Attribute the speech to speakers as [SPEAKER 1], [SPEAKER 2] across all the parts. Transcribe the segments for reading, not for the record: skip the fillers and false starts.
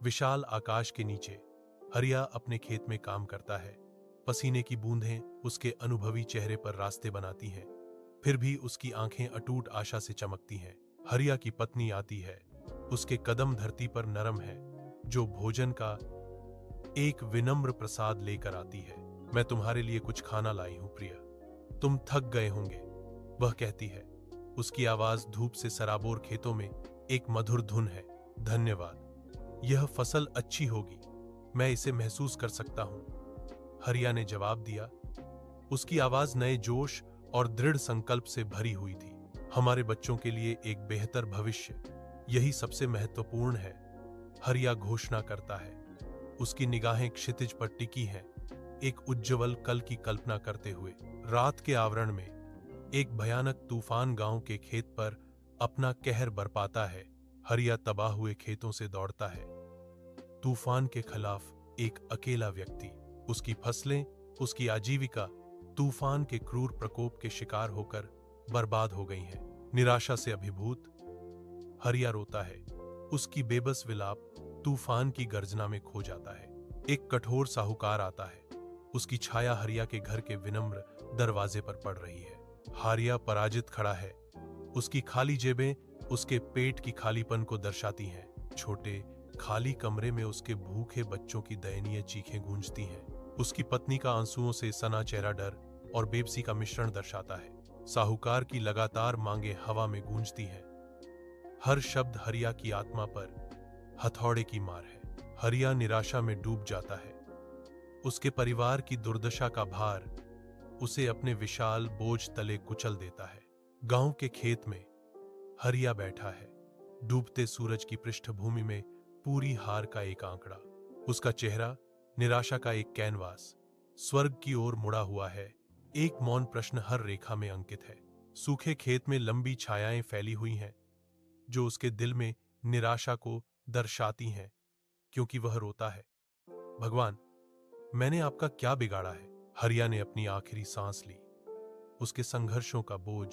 [SPEAKER 1] विशाल आकाश के नीचे हरिया अपने खेत में काम करता है। पसीने की बूंदें उसके अनुभवी चेहरे पर रास्ते बनाती हैं, फिर भी उसकी आंखें अटूट आशा से चमकती हैं। हरिया की पत्नी आती है, उसके कदम धरती पर नरम है, जो भोजन का एक विनम्र प्रसाद लेकर आती है। मैं तुम्हारे लिए कुछ खाना लाई हूं प्रिया, तुम थक गए होंगे, वह कहती है। उसकी आवाज धूप से सराबोर खेतों में एक मधुर धुन है। धन्यवाद, यह फसल अच्छी होगी, मैं इसे महसूस कर सकता हूं, हरिया ने जवाब दिया। उसकी आवाज नए जोश और दृढ़ संकल्प से भरी हुई थी। हमारे बच्चों के लिए एक बेहतर भविष्य, यही सबसे महत्वपूर्ण है, हरिया घोषणा करता है। उसकी निगाहें क्षितिज पर टिकी हैं, एक उज्ज्वल कल की कल्पना करते हुए। रात के आवरण में एक भयानक तूफान गांव के खेत पर अपना कहर बरपाता है। हरिया तबाह हुए खेतों से दौड़ता है। तूफान के खिलाफ एक अकेला व्यक्ति, उसकी फसलें, उसकी आजीविका तूफान के क्रूर प्रकोप के शिकार होकर बर्बाद हो गई हैं। निराशा से अभिभूत हरिया रोता है। उसकी बेबस विलाप तूफान की गर्जना में खो जाता है। एक कठोर साहूकार आता है, उसकी छाया हरिया के घर के विनम्र दरवाजे पर पड़ रही है। हरिया पराजित खड़ा है, उसकी खाली जेबें उसके पेट की खालीपन को दर्शाती हैं। छोटे खाली कमरे में उसके भूखे बच्चों की दयनीय चीखें गूंजती हैं। उसकी पत्नी का आंसुओं से सना चेहरा डर और बेबसी का मिश्रण दर्शाता है। साहूकार की लगातार मांगे हवा में गूंजती हैं। हर शब्द हरिया की आत्मा पर हथौड़े की मार है। हरिया निराशा में डूब जाता है। उसके परिवार की दुर्दशा का भार उसे अपने विशाल बोझ तले कुचल देता है। गांव के खेत में हरिया बैठा है, डूबते सूरज की पृष्ठभूमि में पूरी हार का एक आंकड़ा। उसका चेहरा निराशा का एक कैनवास स्वर्ग की ओर मुड़ा हुआ है। एक मौन प्रश्न हर रेखा में अंकित है। सूखे खेत में लंबी छायाएं फैली हुई हैं, जो उसके दिल में निराशा को दर्शाती हैं, क्योंकि वह रोता है, भगवान, मैंने आपका क्या बिगाड़ा है? हरिया ने अपनी आखिरी सांस ली। उसके संघर्षों का बोझ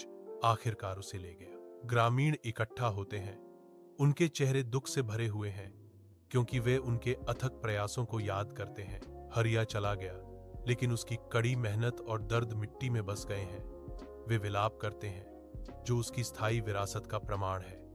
[SPEAKER 1] आखिरकार उसे ले गया। ग्रामीण इकट्ठा होते हैं, उनके चेहरे दुख से भरे हुए हैं, क्योंकि वे उनके अथक प्रयासों को याद करते हैं। हरिया चला गया, लेकिन उसकी कड़ी मेहनत और दर्द मिट्टी में बस गए हैं। वे विलाप करते हैं, जो उसकी स्थायी विरासत का प्रमाण है।